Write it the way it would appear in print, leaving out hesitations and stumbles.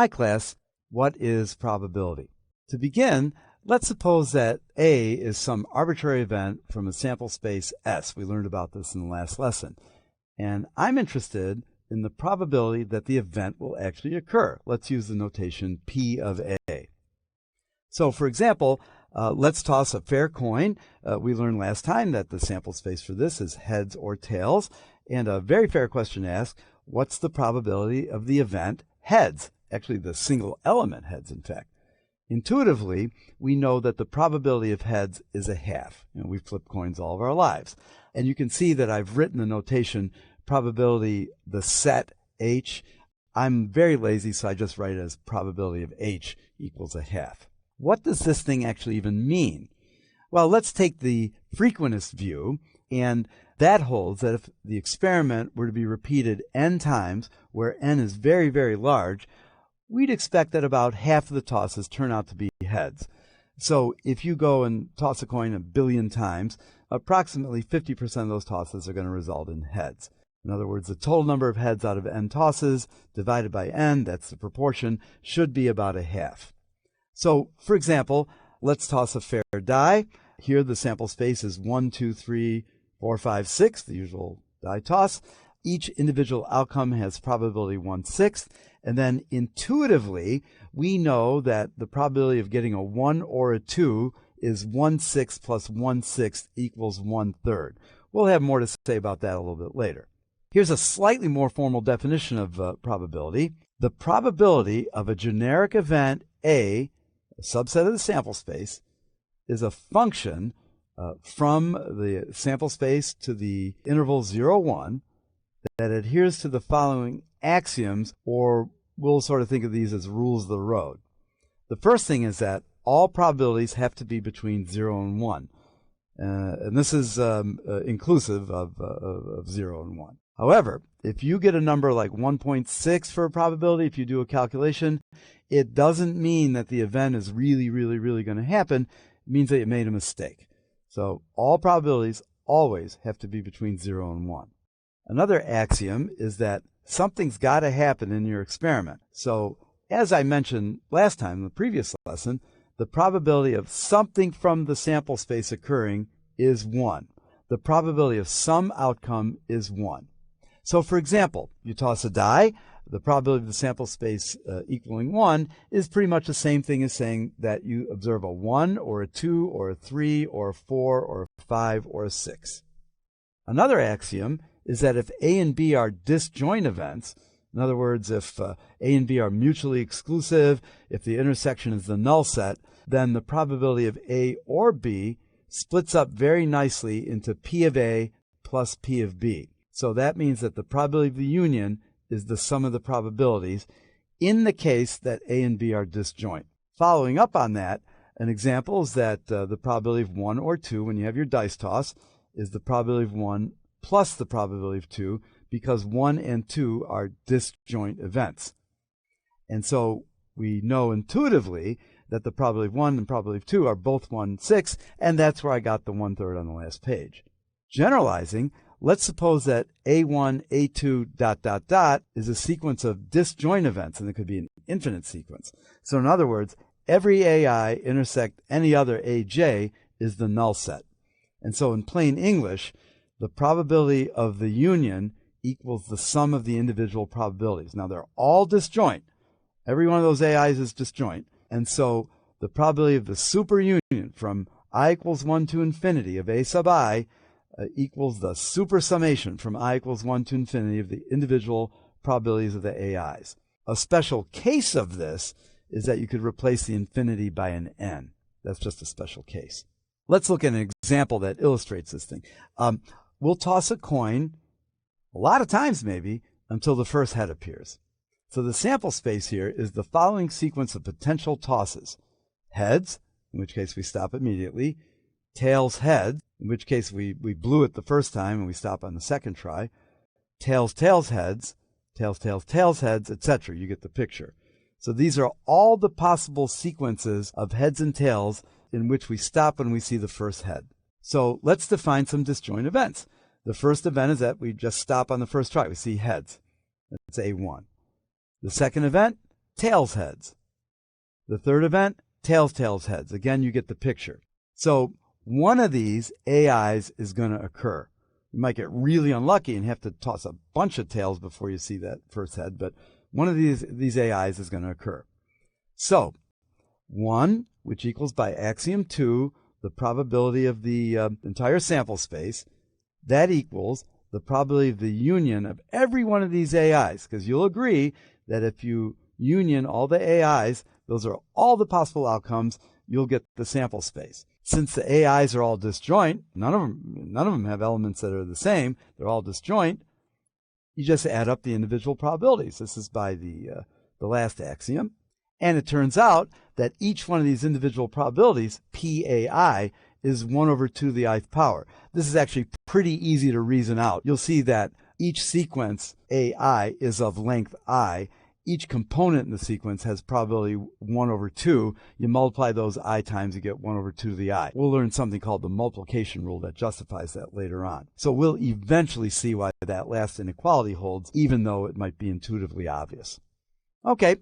Hi class, what is probability? To begin, let's suppose that A is some arbitrary event from a sample space S. We learned about this in the last lesson. And I'm interested in the probability that the event will actually occur. Let's use the notation P of A. So for example, let's toss a fair coin. We learned last time that the sample space for this is heads or tails. And a very fair question asks, what's the probability of the event heads? Actually, the single element heads, in fact. Intuitively, we know that the probability of heads is a half. We've flipped coins all of our lives. And you can see that I've written the notation probability, the set H. I'm very lazy, so I just write it as probability of H equals a half. What does this thing actually even mean? Well, let's take the frequentist view, and that holds that if the experiment were to be repeated n times, where n is very, very large, we'd expect that about half of the tosses turn out to be heads. So if you go and toss a coin 1 billion times, approximately 50% of those tosses are going to result in heads. In other words, the total number of heads out of n tosses divided by n, that's the proportion, should be about a half. So, for example, let's toss a fair die. Here the sample space is 1, 2, 3, 4, 5, 6, the usual die toss. Each individual outcome has probability 1/6. And then intuitively, we know that the probability of getting a 1 or a 2 is 1/6 plus 1/6 equals 1/3. We'll have more to say about that a little bit later. Here's a slightly more formal definition of probability. The probability of a generic event A, a subset of the sample space, is a function from the sample space to the interval 0, 1 that adheres to the following axioms, or we'll sort of think of these as rules of the road. The first thing is that all probabilities have to be between 0 and 1. And this is inclusive of 0 and 1. However, if you get a number like 1.6 for a probability, if you do a calculation, it doesn't mean that the event is really going to happen. It means that you made a mistake. So all probabilities always have to be between 0 and 1. Another axiom is that something's got to happen in your experiment. So as I mentioned last time in the previous lesson, the probability of something from the sample space occurring is 1. The probability of some outcome is 1. So for example, you toss a die, the probability of the sample space equaling 1 is pretty much the same thing as saying that you observe a 1 or a 2 or a 3 or a 4 or a 5 or a 6. Another axiom is that if A and B are disjoint events, in other words, if A and B are mutually exclusive, if the intersection is the null set, then the probability of A or B splits up very nicely into P of A plus P of B. So that means that the probability of the union is the sum of the probabilities in the case that A and B are disjoint. Following up on that, an example is that the probability of 1 or 2 when you have your dice toss is the probability of 1 plus the probability of 2, because 1 and 2 are disjoint events. And so we know intuitively that the probability of 1 and probability of 2 are both 1/6, and that's where I got the 1/3 on the last page. Generalizing, let's suppose that A1, A2, ... is a sequence of disjoint events, and it could be an infinite sequence. So in other words, every AI intersect any other AJ is the null set. And so in plain English, the probability of the union equals the sum of the individual probabilities. Now, they're all disjoint. Every one of those AIs is disjoint. And so the probability of the superunion from I equals 1 to infinity of A sub I equals the supersummation from I equals 1 to infinity of the individual probabilities of the AIs. A special case of this is that you could replace the infinity by an n. That's just a special case. Let's look at an example that illustrates this thing. We'll toss a coin a lot of times maybe until the first head appears. So the sample space here is the following sequence of potential tosses. Heads, in which case we stop immediately. Tails, heads, in which case we blew it the first time and we stop on the second try. Tails, tails, heads, tails, tails, tails, heads, etc. You get the picture. So these are all the possible sequences of heads and tails in which we stop when we see the first head. So let's define some disjoint events. The first event is that we just stop on the first try. We see heads. That's A1. The second event, tails, heads. The third event, tails, tails, heads. Again, you get the picture. So one of these AIs is going to occur. You might get really unlucky and have to toss a bunch of tails before you see that first head, but one of these AIs is going to occur. So 1, which equals by axiom 2, the probability of the entire sample space, that equals the probability of the union of every one of these AIs, because you'll agree that if you union all the AIs, those are all the possible outcomes, you'll get the sample space. Since the AIs are all disjoint, none of them have elements that are the same, they're all disjoint, you just add up the individual probabilities. This is by the last axiom. And it turns out that each one of these individual probabilities, PAI, is 1 over 2 to the ith power. This is actually pretty easy to reason out. You'll see that each sequence, AI, is of length I. Each component in the sequence has probability 1 over 2. You multiply those I times, you get 1 over 2 to the I. We'll learn something called the multiplication rule that justifies that later on. So we'll eventually see why that last inequality holds, even though it might be intuitively obvious. Okay,